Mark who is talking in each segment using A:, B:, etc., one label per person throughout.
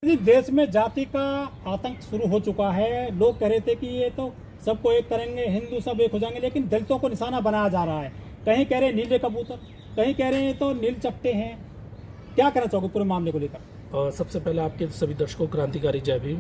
A: जी, देश में जाति का आतंक शुरू हो चुका है। लोग कह रहे थे कि ये तो सबको एक करेंगे, हिंदू सब एक हो जाएंगे, लेकिन दलितों को निशाना बनाया जा रहा है। कहीं कह रहे हैं नीले कबूतर, कहीं कह रहे हैं तो नील चट्टे हैं। क्या कहना चाहोगे पूरे मामले को लेकर?
B: सबसे पहले आपके सभी दर्शकों क्रांतिकारी जय भीम।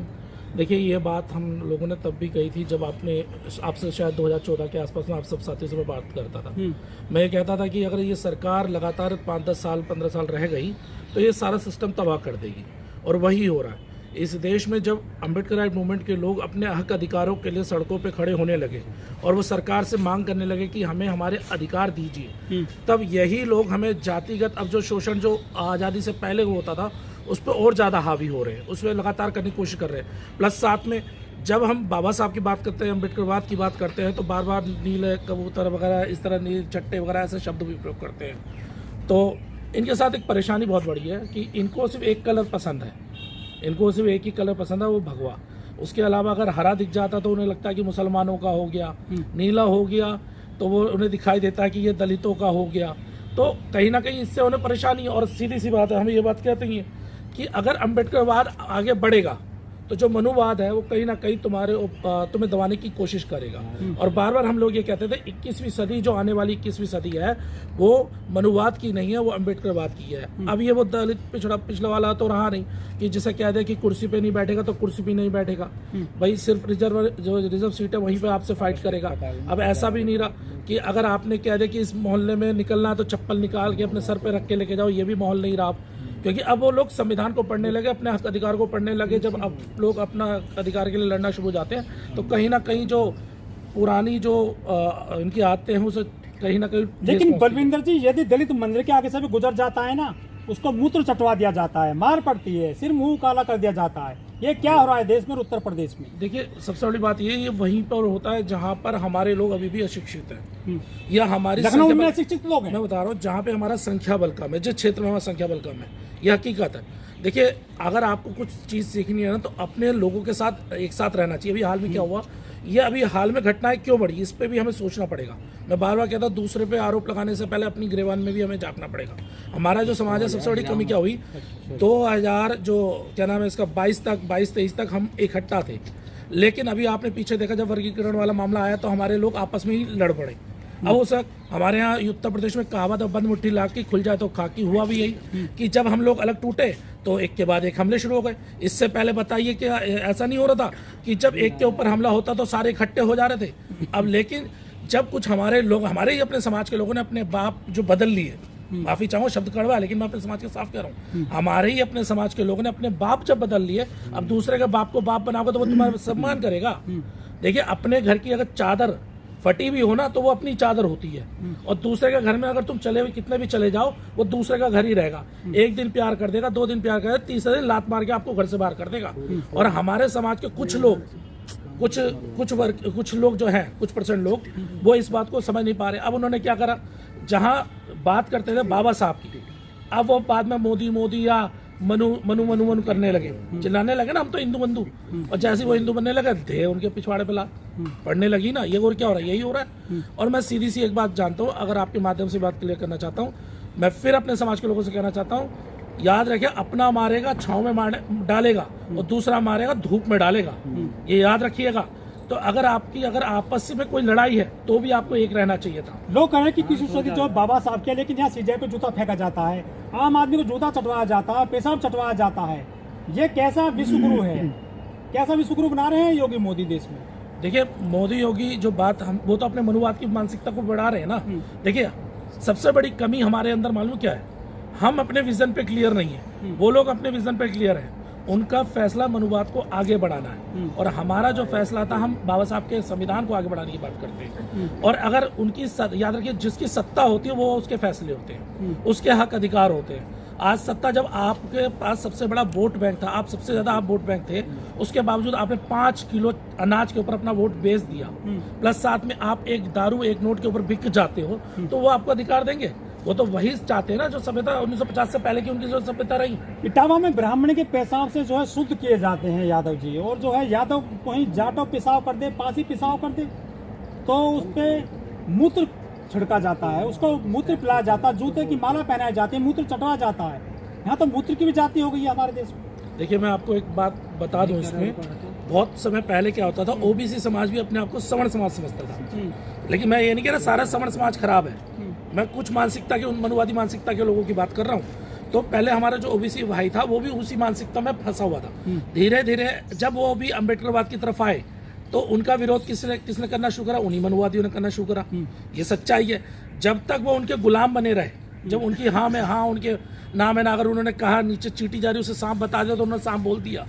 B: देखिए, ये बात हम लोगों ने तब भी कही थी जब आपसे शायद 2014 के आसपास में आप सब साथियों से मैं बात करता था। मैं ये कहता था कि अगर ये सरकार लगातार 5-10 साल 15 साल रह गई तो ये सारा सिस्टम तबाह कर देगी, और वही हो रहा है। इस देश में जब अम्बेडकर राइट मूवमेंट के लोग अपने हक अधिकारों के लिए सड़कों पे खड़े होने लगे और वो सरकार से मांग करने लगे कि हमें हमारे अधिकार दीजिए, तब यही लोग हमें जातिगत अब जो शोषण जो आज़ादी से पहले होता था उस पर और ज़्यादा हावी हो रहे हैं, उस पर लगातार करने की कोशिश कर रहे हैं। प्लस साथ में जब हम बाबा साहब की बात करते हैं, अम्बेडकरवाद की बात करते हैं, तो बार बार नीले कबूतर वगैरह इस तरह नील चट्टे वगैरह ऐसे शब्द भी प्रयोग करते हैं। तो इनके साथ एक परेशानी बहुत बड़ी है कि इनको सिर्फ एक कलर पसंद है, इनको सिर्फ एक ही कलर पसंद है, वो भगवा। उसके अलावा अगर हरा दिख जाता तो उन्हें लगता है कि मुसलमानों का हो गया, नीला हो गया तो वो उन्हें दिखाई देता है कि ये दलितों का हो गया। तो कहीं ना कहीं इससे उन्हें परेशानी। और सीधी सी बात है, हम ये बात कहते हैं कि अगर अम्बेडकरवाद आगे बढ़ेगा तो जो मनुवाद है वो कहीं ना कहीं तुम्हें दबाने की कोशिश करेगा। और बार बार हम लोग ये कहते थे 21वीं सदी जो आने वाली 21वीं सदी है वो मनुवाद की नहीं है, वो अम्बेडकरवाद की है। अब ये वो दलित पिछड़ा वाला तो रहा नहीं कि जिसे कह दे कि कुर्सी पे नहीं बैठेगा तो कुर्सी पे नहीं बैठेगा, भाई सिर्फ रिजर्व सीट है वहीं पे आपसे फाइट करेगा। अब ऐसा भी नहीं रहा कि अगर आपने कह दे कि इस मोहल्ले में निकलना है तो चप्पल निकाल के अपने सर पे रख के लेके जाओ, ये भी माहौल नहीं रहा। क्योंकि अब वो लोग संविधान को पढ़ने लगे, अपने हक अधिकार को पढ़ने लगे। जब अब लोग अपना अधिकार के लिए लड़ना शुरू हो जाते हैं तो कहीं ना कहीं जो पुरानी जो इनकी आदतें हैं उसे कहीं ना कहीं।
A: लेकिन बलविंदर जी, यदि दलित मंदिर के आगे से भी गुजर जाता है ना, उसको मूत्र चटवा दिया जाता है, मार पड़ती है, सिर मुंह काला कर दिया जाता है। ये क्या हो रहा है देश में, उत्तर प्रदेश में?
B: देखिए, सबसे बड़ी बात ये वहीं पर होता है जहाँ पर हमारे लोग अभी भी अशिक्षित हैं, या हमारी
A: लखनऊ में अशिक्षित लोग हैं।
B: मैं बता रहा हूँ जहाँ पे हमारा संख्या बल कम है, जिस क्षेत्र में हमारा संख्या बल कम है, ये हकीकत है। देखिए, अगर आपको कुछ चीज़ सीखनी है ना तो अपने लोगों के साथ एक साथ रहना चाहिए। अभी हाल में क्या हुआ, ये अभी हाल में घटनाएं क्यों बढ़ी, इस पे भी हमें सोचना पड़ेगा। मैं बार बार कहता हूँ दूसरे पे आरोप लगाने से पहले अपनी गिरेबान में भी हमें झांकना पड़ेगा। हमारा जो समाज है, सबसे बड़ी कमी क्या हुई, 2000 जो क्या नाम है इसका 22-23 तक हम इकट्ठा थे। लेकिन अभी आपने पीछे देखा जब वर्गीकरण वाला मामला आया तो हमारे लोग आपस में ही लड़ पड़े। अब वो सर हमारे यहाँ उत्तर प्रदेश में कहावत है, बंद मुट्ठी लाग की खुल जाए तो खाकी। हुआ भी यही कि जब हम लोग अलग टूटे तो एक के बाद एक हमले शुरू हो गए। इससे पहले बताइए कि ऐसा नहीं हो रहा था कि जब एक के ऊपर हमला होता तो सारे इकट्ठे हो जा रहे थे। अब लेकिन जब कुछ हमारे लोग, हमारे ही अपने समाज के लोगों ने अपने बाप जो बदल लिए, माफी चाहूँ शब्द कड़वा है लेकिन मैं अपने समाज के साफ कह रहा हूँ, हमारे ही अपने समाज के लोगों ने अपने बाप जब बदल लिए, अब दूसरे के बाप को बाप बनाओगे तो वो तुम्हारा सम्मान करेगा। देखिए, अपने घर की अगर चादर फटी भी हो ना तो वो अपनी चादर होती है, और दूसरे के घर में अगर तुम चले कितने भी चले जाओ वो दूसरे का घर ही रहेगा। एक दिन प्यार कर देगा, 2 दिन प्यार कर देगा, तीसरे दिन लात मार के आपको घर से बाहर कर देगा। और हमारे समाज के कुछ लोग, कुछ लोग जो हैं, कुछ परसेंट लोग, वो इस बात को समझ नहीं पा रहे। अब उन्होंने क्या करा, जहां बात करते थे बाबा साहब की, अब वो बाद में मोदी या मनु करने लगे, चिल्लाने लगे ना हम तो हिंदू बंधु। और जैसे वो हिंदू बनने लगे थे उनके पिछवाड़े पे लात पड़ने लगी ना। ये और क्या हो रहा है, यही हो रहा है। और मैं सीधी सी एक बात जानता हूँ, अगर आपके माध्यम से बात क्लियर करना चाहता हूँ, मैं फिर अपने समाज के लोगों से कहना चाहता हूँ, याद रखिए, अपना मारेगा छाँव में डालेगा और दूसरा मारेगा धूप में डालेगा, ये याद रखिएगा। तो अगर आपस में कोई लड़ाई है तो भी आपको एक रहना चाहिए था।
A: लोग कह रहे हैं कि किसी सदी जो बाबा साहब के, लेकिन यहाँ सीजे पे जूता फेंका जाता है, आम आदमी को जूता चटवाया जाता है, पेशाब चटवाया जाता है। ये कैसा विश्वगुरु है, कैसा विश्वगुरु बना रहे हैं योगी मोदी देश में? देखिए,
B: मोदी योगी जो बात हम वो तो अपने मनुवाद की मानसिकता को बढ़ा रहे हैं ना। देखिए, सबसे बड़ी कमी हमारे अंदर मालूम क्या है, हम अपने विजन पे क्लियर नहीं है, वो लोग अपने विजन पे क्लियर है। उनका फैसला मनुवाद को आगे बढ़ाना है, और हमारा जो फैसला था, हम बाबा साहब के संविधान को आगे बढ़ाने की बात करते हैं। और अगर उनकी याद रखिए, जिसकी सत्ता होती है वो उसके फैसले होते हैं, उसके हक अधिकार होते हैं। आज सत्ता, जब आपके पास सबसे बड़ा वोट बैंक था, आप सबसे ज्यादा आप वोट बैंक थे, उसके बावजूद आपने 5 किलो अनाज के ऊपर अपना वोट बेच दिया, प्लस साथ में आप एक दारू एक नोट के ऊपर बिक जाते हो, तो वो आपको अधिकार देंगे? वो तो वही चाहते हैं ना जो सभ्यता 1950 से पहले की उनकी जो सभ्यता रही।
A: इटावा में ब्राह्मण के पेशाब से जो है शुद्ध किए जाते हैं यादव जी, और जो है यादव कहीं जाटो पेशाब कर दे, पासी पेशाब कर दे तो उस पर मूत्र छिड़का जाता है, उसको मूत्र पिलाया जाता है, जूते की माला पहनाई जाती है, मूत्र चटवाया जाता है। यहाँ तो मूत्र की भी जाति हो गई है हमारे देश में।
B: देखिए मैं आपको एक बात बता दूं, इसमें बहुत समय पहले क्या होता था, ओबीसी समाज भी अपने आप को सवर्ण समाज समझता था। लेकिन मैं ये नहीं कह रहा सारा सवर्ण समाज खराब है, मैं कुछ मानसिकता के, मनुवादी मानसिकता के लोगों की बात कर रहा हूँ। तो पहले हमारा जो ओबीसी भाई था वो भी उसी मानसिकता में फंसा हुआ था। धीरे धीरे जब वो भी अम्बेडकरवाद की तरफ आए तो उनका विरोध किसने करना शुरू करा? उन्हीं मनुवादियों ने करना शुरू करा। ये सच्चाई है। जब तक वो उनके गुलाम बने रहे, जब उनकी हाँ में हाँ, उनके ना में ना, अगर उन्होंने कहा नीचे चीटी जा रही उसे सांप बता दिया तो उन्होंने सांप बोल दिया,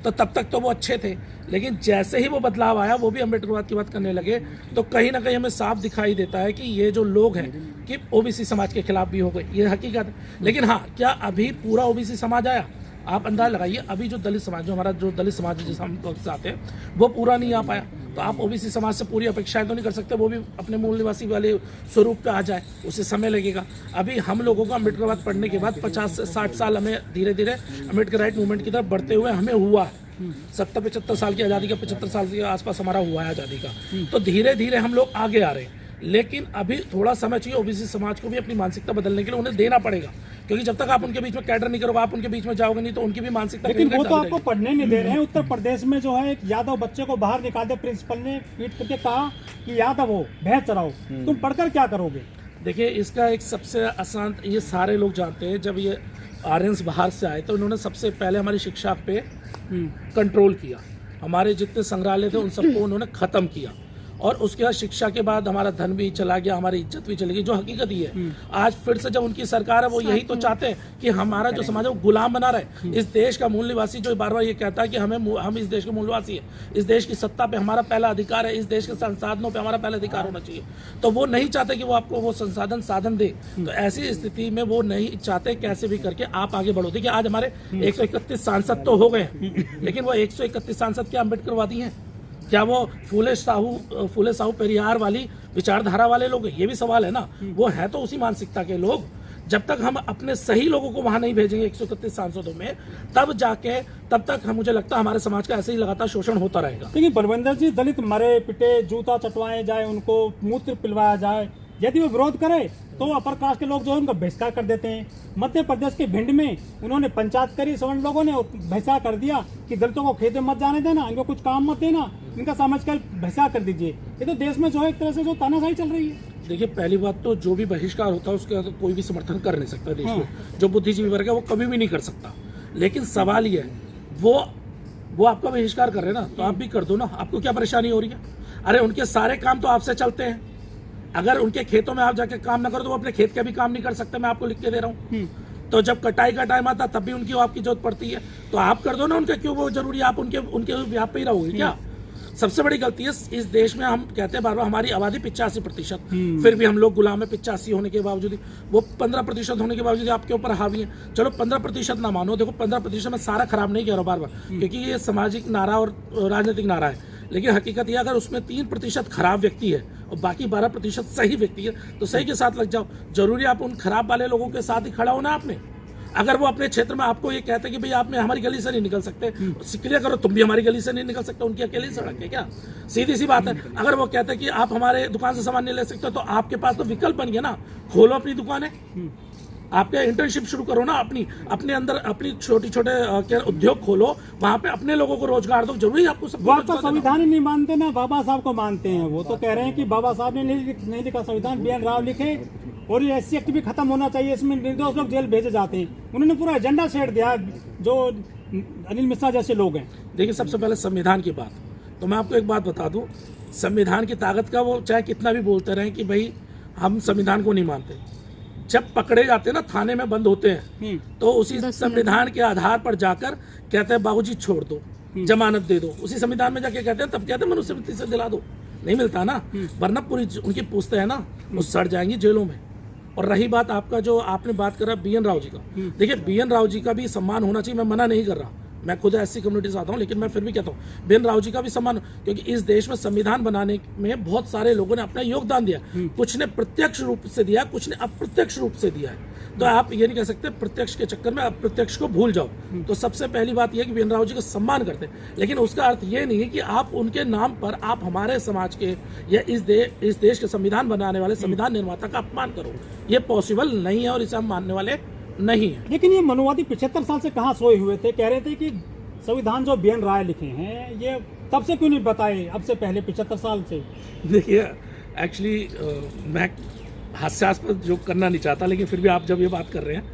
B: तो तब तक तो वो अच्छे थे। लेकिन जैसे ही वो बदलाव आया, वो भी अम्बेडकरवाद की बात करने लगे, तो कहीं ना कहीं हमें साफ दिखाई देता है कि ये जो लोग हैं कि ओबीसी समाज के खिलाफ भी हो गए, ये हकीकत है। लेकिन हाँ, क्या अभी पूरा ओबीसी समाज आया? आप अंदाजा लगाइए, अभी जो दलित समाज, जो हमारा जो दलित समाज है जिसे हम चाहते हैं, वो पूरा नहीं आ पाया। तो आप ओबीसी समाज से पूरी अपेक्षाएं तो नहीं कर सकते वो भी अपने मूल निवासी वाले स्वरूप पे आ जाए, उसे समय लगेगा। अभी हम लोगों को अम्बेडकरवाद पढ़ने के बाद 50 से 60 साल हमें धीरे धीरे अम्बेडकर राइट मूवमेंट की तरफ बढ़ते हुए हमें हुआ है। 70-75 साल की आज़ादी का, 75 साल के आसपास हमारा हुआ है आज़ादी का। तो धीरे धीरे हम लोग आगे आ रहे हैं। लेकिन अभी थोड़ा समय चाहिए ओबीसी समाज को भी अपनी मानसिकता बदलने के लिए, उन्हें देना पड़ेगा। क्योंकि जब तक आप उनके बीच में कैडर नहीं करोगे, आप उनके बीच में जाओगे नहीं, तो उनकी भी मानसिकता।
A: लेकिन वो तो आपको पढ़ने नहीं दे रहे हैं। उत्तर प्रदेश में जो है एक यादव बच्चे को बाहर निकाल दे, प्रिंसिपल ने ट्वीट करके कहा कि यादव हो, भैंस चराओ, तुम पढ़कर क्या करोगे?
B: देखिए, इसका एक सबसे आसान, ये सारे लोग जानते हैं, जब ये आर्यंस बाहर से आए तो इन्होंने सबसे पहले हमारी शिक्षा पे कंट्रोल किया। हमारे जितने संग्रहालय थे उन सबको उन्होंने खत्म किया। और उसके बाद शिक्षा के बाद हमारा धन भी चला गया, हमारी इज्जत भी चली गई, जो हकीकत ही है। आज फिर से जब उनकी सरकार है, वो यही तो चाहते हैं कि हमारा जो समाज है वो गुलाम बना रहे। इस देश का मूल निवासी जो बार बार ये कहता है कि हम इस देश के मूल निवासी है, इस देश की सत्ता पे हमारा पहला अधिकार है, इस देश के संसाधनों पे हमारा पहला अधिकार होना चाहिए, तो वो नहीं चाहते कि वो आपको वो साधन दे। तो ऐसी स्थिति में वो नहीं चाहते कैसे भी करके आप आगे बढ़ो। देखिए, आज हमारे 131 सांसद तो हो गए, लेकिन वो 131 सांसद क्या अम्बेडकरवादी हैं? क्या वो फूले साहू पेरियार वाली विचारधारा वाले लोग हैं? ये भी सवाल है ना। वो है तो उसी मानसिकता के लोग। जब तक हम अपने सही लोगों को वहां नहीं भेजेंगे 131 सांसदों में, तब तक मुझे लगता है हमारे समाज का ऐसे ही लगातार शोषण होता रहेगा।
A: लेकिन बलविंदर जी, दलित मरे पिटे, जूता चटवाए जाए, उनको मूत्र पिलवाया जाए, यदि वो विरोध करे तो अपर कास्ट के लोग जो है उनका बहिष्कार कर देते हैं। मध्य प्रदेश के भिंड में उन्होंने पंचायत करी, सवर्ण लोगों ने बहिष्कार कर दिया कि दलितों को खेत में मत जाने देना, इनको कुछ काम मत देना, इनका सामाजिक बहिष्कार कर दीजिए। ये तो देश में जो है एक तरह से जो तानाशाही चल रही है।
B: देखिए, पहली बात तो जो भी बहिष्कार होता है उसका तो कोई भी समर्थन कर नहीं सकता देश में। जो बुद्धिजीवी वर्ग है वो कभी भी नहीं कर सकता। लेकिन सवाल ये है, वो आपका बहिष्कार कर रहे हैं ना, तो आप भी कर दो ना। आपको क्या परेशानी हो रही है? अरे उनके सारे काम तो आपसे चलते हैं। अगर उनके खेतों में आप जाके काम ना करो तो वो अपने खेत के भी काम नहीं कर सकते। मैं आपको लिख के दे रहा हूँ। तो जब कटाई का टाइम आता तब भी उनकी आपकी जरूरत पड़ती है, तो आप कर दो ना उनके। क्यों वो जरूरी है? आप उनके व्याप पे ही रहोगे क्या? सबसे बड़ी गलती है इस देश में, हम कहते हैं बार बार हमारी आबादी 85%, फिर भी हम लोग गुलाम है। 85 होने के बावजूद, वो 15% होने के बावजूद आपके ऊपर हावी है। चलो 15% ना मानो, देखो 15% में सारा खराब नहीं कह रहा हूँ बार बार, क्योंकि ये सामाजिक नारा और राजनीतिक नारा है। लेकिन हकीकत यह, अगर उसमें 3% खराब व्यक्ति है और बाकी 12% सही व्यक्ति है, तो सही के साथ लग जाओ। जरूरी आप उन खराब वाले लोगों के साथ ही खड़ा होना आपने। अगर वो अपने क्षेत्र में आपको ये कहते हैं कि भाई आप हमारी गली से नहीं निकल सकते, क्लियर करो, तुम भी हमारी गली से नहीं निकल सकते, उनकी अकेली सड़क है क्या? सीधी सी बात है। अगर वो कहते हैं कि आप हमारे दुकान से सामान नहीं ले सकते, तो आपके पास तो विकल्प बन गया ना, खोलो अपनी दुकानें, आपके इंटर्नशिप शुरू करो ना, अपने अंदर अपनी छोटे उद्योग खोलो, वहां पे अपने लोगों को रोजगार दो। जरूरी आपको सब
A: आपका संविधान ही नहीं मानते ना, बाबा साहब को मानते हैं। वो तो कह रहे हैं कि बाबा साहब ने नहीं लिखा संविधान, BN राव लिखे, और ये SC एक्ट भी खत्म होना चाहिए, इसमें निर्दोष लोग जेल भेजे जाते हैं। उन्होंने पूरा एजेंडा छेड़ दिया, जो अनिल मिश्रा जैसे लोग हैं।
B: देखिए, सबसे पहले संविधान की बात, तो मैं आपको एक बात बता दूं, संविधान की ताकत का वो चाहे कितना भी बोलते रहें कि भाई हम संविधान को नहीं मानते, जब पकड़े जाते हैं ना, थाने में बंद होते हैं, तो उसी संविधान के आधार पर जाकर कहते हैं बाबूजी छोड़ दो, जमानत दे दो। उसी संविधान में जाके कहते हैं, तब कहते हैं मनुस्मृति से दिला दो। नहीं मिलता ना, वरना पूरी उनकी पूछते हैं ना, वो सड़ जाएंगी जेलों में। और रही बात आपका, जो आपने बात करा BN राव जी का, देखिए BN राव जी का भी सम्मान होना चाहिए, मैं मना नहीं कर रहा, मैं खुद SC कम्युनिटी से आता हूँ, लेकिन मैं फिर भी कहता हूँ BN राव जी का भी सम्मान, क्योंकि इस देश में संविधान बनाने में बहुत सारे लोगों ने अपना योगदान दिया। कुछ ने प्रत्यक्ष रूप से दिया, कुछ ने अप्रत्यक्ष रूप से दिया है। तो आप ये नहीं कह सकते प्रत्यक्ष के चक्कर में अप्रत्यक्ष को भूल जाओ। तो सबसे पहली बात यह कि BN राव जी का सम्मान करते हैं, लेकिन उसका अर्थ ये नहीं है कि आप उनके नाम पर आप हमारे समाज के या इस देश के संविधान बनाने वाले संविधान निर्माता का अपमान करो। ये पॉसिबल नहीं है और इसे हम मानने वाले नहीं है।
A: लेकिन ये मनुवादी 75 साल से कहाँ सोए हुए थे? कह रहे थे कि संविधान जो BN राय लिखे हैं ये तब से क्यों नहीं बताए, अब से पहले 75 साल से?
B: देखिए एक्चुअली मैं हास्यास्पद जो करना नहीं चाहता, लेकिन फिर भी आप जब ये बात कर रहे हैं,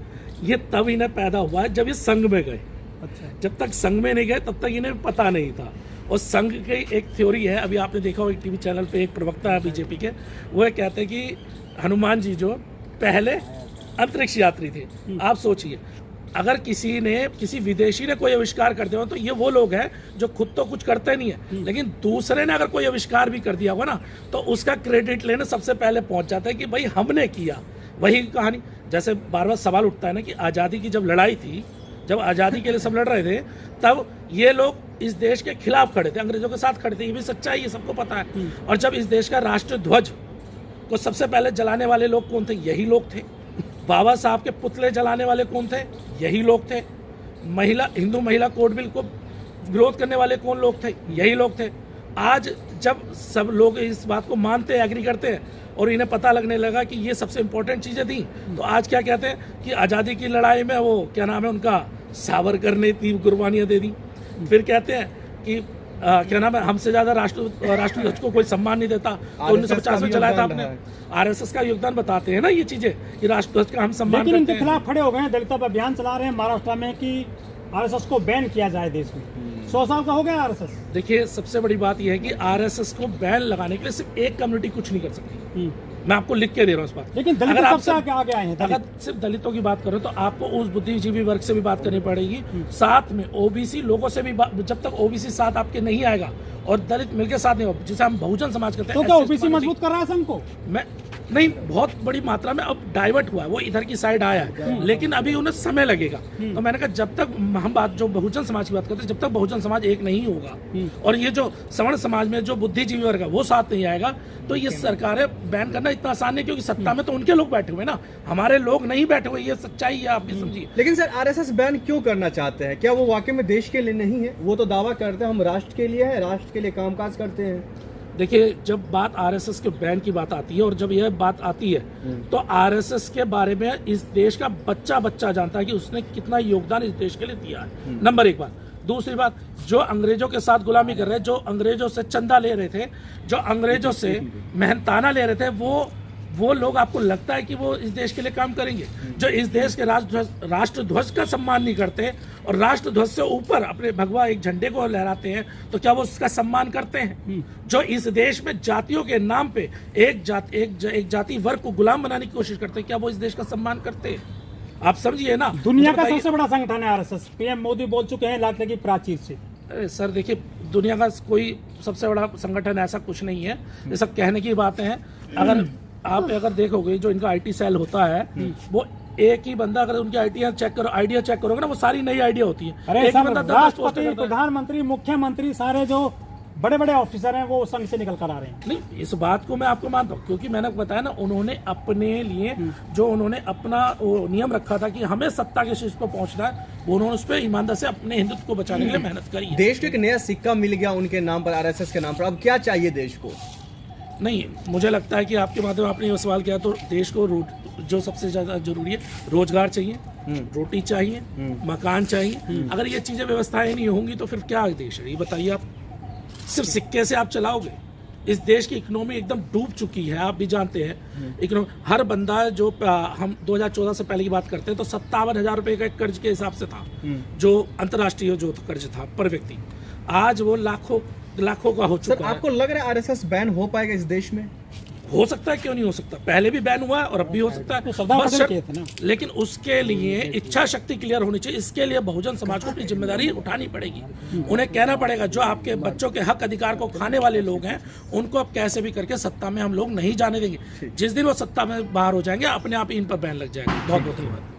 B: ये तब इन्हें पैदा हुआ है जब ये संघ में गए।
A: अच्छा,
B: जब तक संघ में नहीं गए तब तक इन्हें पता नहीं था। और संघ की एक थ्योरी है, अभी आपने देखा हो एक टीवी चैनल पे एक प्रवक्ता है बीजेपी के, वो ये कहते हैं कि हनुमान जी जो पहले अंतरिक्ष यात्री थे। आप सोचिए, अगर किसी विदेशी ने कोई आविष्कार कर दिया हो तो ये वो लोग हैं जो खुद तो कुछ करते नहीं है, लेकिन दूसरे ने अगर कोई आविष्कार भी कर दिया होगा ना तो उसका क्रेडिट लेने सबसे पहले पहुंच जाता है कि भाई हमने किया। वही कहानी, जैसे बार बार सवाल उठता है ना कि आज़ादी की जब लड़ाई थी, जब आज़ादी के लिए सब लड़ रहे थे, तब ये लोग इस देश के खिलाफ खड़े थे, अंग्रेजों के साथ खड़े थे। ये भी सच्चाई है, सबको पता है। और जब इस देश का राष्ट्र ध्वज को सबसे पहले जलाने वाले लोग कौन थे? यही लोग थे। बाबा साहब के पुतले जलाने वाले कौन थे? यही लोग थे। हिंदू महिला कोड बिल को विरोध करने वाले कौन लोग थे? यही लोग थे। आज जब सब लोग इस बात को मानते हैं, एग्री करते हैं, और इन्हें पता लगने लगा कि ये सबसे इंपॉर्टेंट चीज़ें थी, तो आज क्या कहते हैं कि आज़ादी की लड़ाई में वो क्या नाम है उनका, सावरकर ने इतनी कुर्बानियाँ दे दी। फिर कहते हैं कि क्या नाम है, हमसे ज़्यादा राष्ट्रध्वज को कोई सम्मान नहीं देता, तो 1950 में चलाया था आपने। RSS का योगदान बताते हैं ना ये चीज़ें, कि राष्ट्रध्वज का हम सम्मान करते हैं।
A: लेकिन इनके खिलाफ खड़े हो गए हैं, दलितों पर अभियान चला रहे हैं महाराष्ट्र में कि RSS को बैन किया जाए देश में। 100 साल का हो गया RSS।
B: देखिए सबसे बड़ी बात यह है कि RSS को बैन लगाने के लिए सिर्फ एक कम्युनिटी कुछ नहीं कर सकती। मैं आपको लिख के दे रहा हूँ इस बात।
A: लेकिन दलित सबसे आगे आए हैं।
B: अगर सिर्फ दलितों की बात करो तो आपको उस बुद्धिजीवी वर्ग से भी बात करनी पड़ेगी, साथ में OBC लोगों से भी जब तक OBC साथ आपके नहीं आएगा और दलित मिलकर साथ नहीं, जिसे हम बहुजन समाज कहते हैं,
A: तो क्या OBC मजबूत कर रहा है संघ को?
B: मैं नहीं, बहुत बड़ी मात्रा में अब डाइवर्ट हुआ है, वो इधर की साइड आया है, लेकिन अभी उन्हें समय लगेगा। तो मैंने कहा जब तक हम बात जो बहुजन समाज की बात करते हैं, जब तक बहुजन समाज एक नहीं होगा और ये जो सवर्ण समाज में जो बुद्धिजीवी वर्ग है वो साथ नहीं आएगा, तो ये सरकारें बैन करना इतना आसान नहीं, क्योंकि सत्ता में तो उनके लोग बैठे हुए ना, हमारे लोग नहीं बैठे हुए। ये सच्चाई है, आप ये समझिए।
C: लेकिन सर RSS बैन क्यों करना चाहते हैं? क्या वो वाकई में देश के लिए नहीं है? वो तो दावा करते हैं हम राष्ट्र के लिए है, राष्ट्र के लिए कामकाज करते हैं।
B: देखिए जब बात RSS के बैन की बात आती है और जब यह बात आती है तो RSS के बारे में इस देश का बच्चा जानता है कि उसने कितना योगदान इस देश के लिए दिया है। नंबर एक बात। दूसरी बात, जो अंग्रेजों के साथ गुलामी कर रहे हैं, जो अंग्रेजों से चंदा ले रहे थे, जो अंग्रेजों से मेहनताना ले रहे थे, वो लोग आपको लगता है कि वो इस देश के लिए काम करेंगे? जो इस देश के राष्ट्रध्वज का सम्मान नहीं करते और राष्ट्रध्वज से ऊपर अपने भगवा एक झंडे को लहराते हैं, तो क्या वो उसका सम्मान करते हैं? जो इस देश में जातियों के नाम पे एक जाति वर्ग को गुलाम बनाने की कोशिश करते हैं, क्या वो इस देश का सम्मान करते हैं? आप समझिए ना।
A: दुनिया का सबसे बड़ा संगठन है RSS। PM मोदी बोल चुके हैं लाख लगी प्राचीर से।
B: अरे सर देखिए, दुनिया का कोई सबसे बड़ा संगठन ऐसा कुछ नहीं है, ये सब कहने की बातें हैं। अगर देखोगे जो इनका IT सेल होता है, वो एक ही बंदा, अगर उनकी आइडिया चेक करोगे ना, वो सारी नई आइडिया होती है।
A: अरे
B: एक ही बंदा
A: राष्ट्रपति, प्रधानमंत्री, मुख्यमंत्री, सारे जो बड़े बड़े ऑफिसर हैं वो संघ से निकल कर आ रहे हैं।
B: नहीं, इस बात को मैं आपको मानता हूँ, क्योंकि मैंने बताया ना, उन्होंने अपने लिए जो उन्होंने अपना नियम रखा था कि हमें सत्ता के शीर्ष पर पहुंचना है, वो उन्होंने उस पर ईमानदारी से अपने हिंदुत्व को बचाने के लिए मेहनत करी है।
C: देश को एक नया सिक्का मिल गया उनके नाम पर, RSS के नाम पर। अब क्या चाहिए देश को?
B: नहीं, मुझे लगता है कि आपके माध्यम आपने ये सवाल किया, तो देश को जो सबसे ज्यादा जरूरी है, रोजगार चाहिए, रोटी चाहिए, मकान चाहिए। अगर ये चीजें व्यवस्थाएं नहीं होंगी तो फिर क्या देश है, ये बताइए आप? सिर्फ सिक्के से आप चलाओगे? इस देश की इकोनॉमी एकदम डूब चुकी है, आप भी जानते हैं। इकोनॉमी, हर बंदा जो हम 2014 से पहले की बात करते हैं तो 57,000 रुपए का कर्ज के हिसाब से था, जो अंतर्राष्ट्रीय जो कर्ज था पर व्यक्ति। आज वो लाखों का हो चुका है।
C: सर आपको लग रहा है RSS बैन हो पाएगा इस देश में?
B: हो सकता है, क्यों नहीं हो सकता? पहले भी बैन हुआ है और अब भी हो सकता है, बस लेकिन उसके लिए इच्छा शक्ति क्लियर होनी चाहिए। इसके लिए बहुजन समाज को अपनी जिम्मेदारी उठानी पड़ेगी। उन्हें कहना पड़ेगा जो आपके बच्चों के हक अधिकार को खाने वाले लोग हैं, उनको अब कैसे भी करके सत्ता में हम लोग नहीं जाने देंगे। जिस दिन वो सत्ता में बाहर हो जाएंगे, अपने आप इन पर बैन लग जाएगा। बहुत बहुत धन्यवाद।